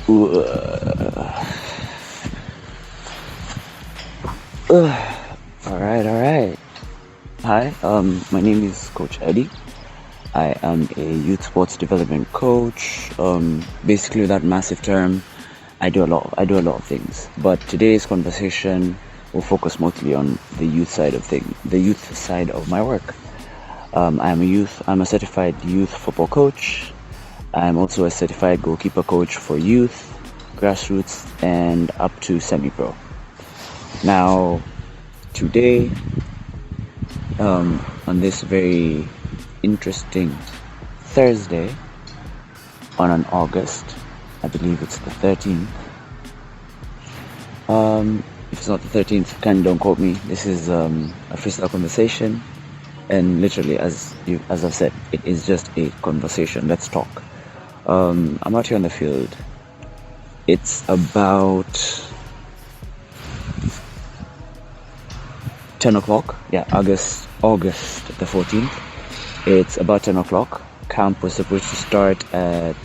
All right. Hi, my name is Coach.Eddy. I am a youth sports development coach. Basically, that massive term, I do a lot of things. But today's conversation will focus mostly on the youth side of my work. I'm a certified youth football coach. I'm also a certified goalkeeper coach for youth, grassroots, and up to semi-pro. Now, today, on this very interesting Thursday, on an August, I believe it's the 13th. If it's not the 13th, don't quote me. This is a freestyle conversation, and literally, as I've said, it is just a conversation. Let's talk. I'm out here on the field. It's about 10 o'clock. Yeah, August the 14th. It's about 10 o'clock. Camp was supposed to start at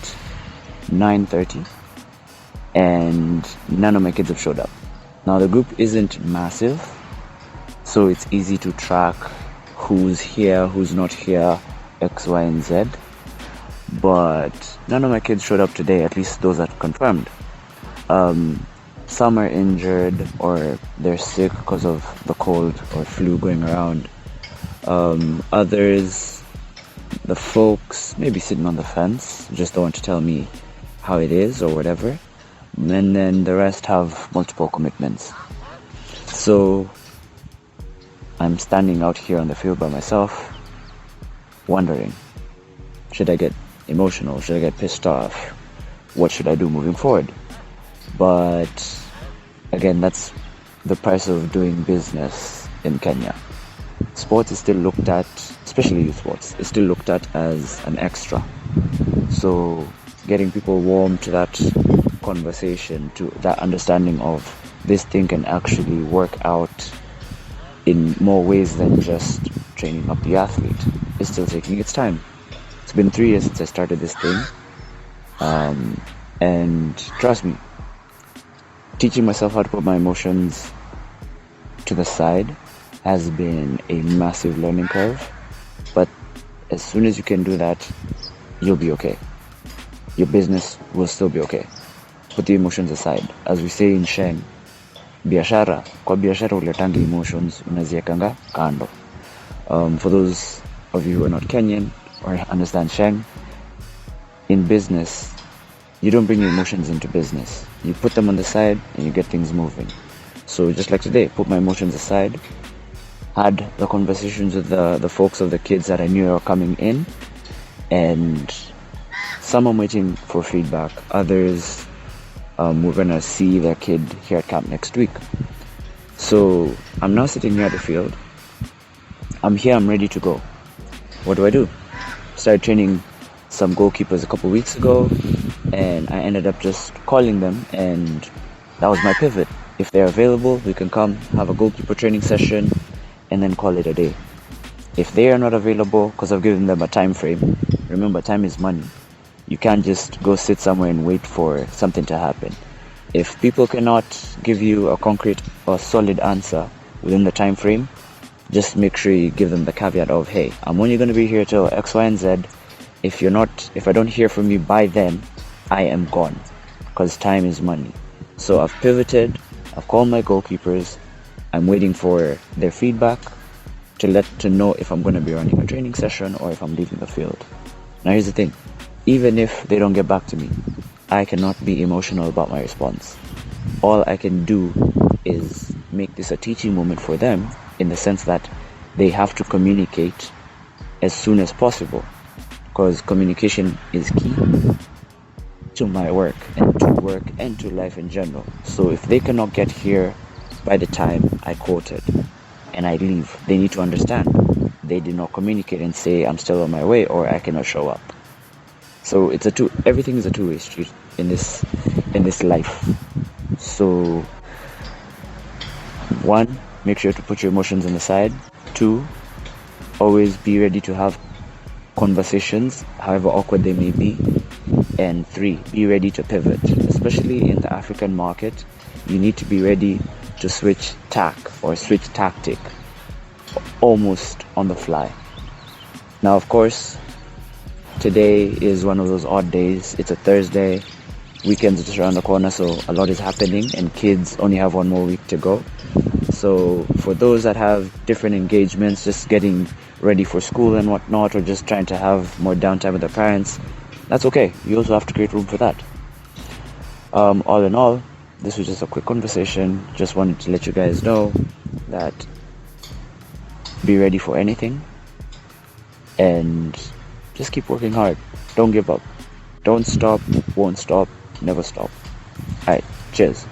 9:30, and none of my kids have showed up. Now, the group isn't massive, so it's easy to track who's here, who's not here, X, Y, and Z. But none of my kids showed up today, at least those that confirmed. Some are injured or they're sick because of the cold or flu going around. Others, the folks, maybe sitting on the fence, just don't want to tell me how it is or whatever. And then the rest have multiple commitments. So I'm standing out here on the field by myself, wondering, should I get emotional? Should I get pissed off? What should I do moving forward? But again, that's the price of doing business in Kenya. Sports is still looked at, especially youth sports, is still looked at as an extra. So getting people warm to that conversation, to that understanding of this thing can actually work out in more ways than just training up the athlete, is still taking its time. It's been 3 years since I started this thing. And trust me, teaching myself how to put my emotions to the side has been a massive learning curve. But as soon as you can do that, you'll be okay. Your business will still be okay. Put the emotions aside. As we say in Sheng, kwa biashara uletanga emotions, unaziekanga kando. For those of you who are not Kenyan or understand Sheng, in business, you don't bring your emotions into business. You put them on the side and you get things moving. So just like today, put my emotions aside, had the conversations with the folks of the kids that I knew were coming in, and some I'm waiting for feedback. Others, we're gonna see their kid here at camp next week. So I'm now sitting here at the field. I'm here, I'm ready to go. What do? Started training some goalkeepers a couple weeks ago, and I ended up just calling them, and that was my pivot. If they're available, we can come have a goalkeeper training session and then call it a day. If they are not available, because I've given them a time frame, remember, time is money. You can't just go sit somewhere and wait for something to happen. If people cannot give you a concrete or solid answer within the time frame, just make sure you give them the caveat of, hey, I'm only going to be here till X, Y, and Z. If I don't hear from you by then, I am gone, because time is money. So I've pivoted, I've called my goalkeepers, I'm waiting for their feedback to know if I'm going to be running a training session or if I'm leaving the field. Now here's the thing, even if they don't get back to me, I cannot be emotional about my response. All I can do is make this a teaching moment for them, in the sense that they have to communicate as soon as possible, because communication is key to my work and to life in general. So if they cannot get here by the time I quoted and I leave, they need to understand they did not communicate and say I'm still on my way or I cannot show up. So everything is a two-way street in this life. So 1, make sure to put your emotions on the side. 2, always be ready to have conversations, however awkward they may be. And 3, be ready to pivot, especially especially in the African market, you need to be ready to switch tack or switch tactic almost on the fly. Now, of course, today is one of those odd days. It's a Thursday. Weekends are just around the corner, so a lot is happening, and kids only have one more week to go. So for those that have different engagements, just getting ready for school and whatnot, or just trying to have more downtime with their parents, that's okay. You also have to create room for that. All in all, this was just a quick conversation. Just wanted to let you guys know that be ready for anything and just keep working hard. Don't give up. Don't stop, won't stop, never stop. Alright, cheers.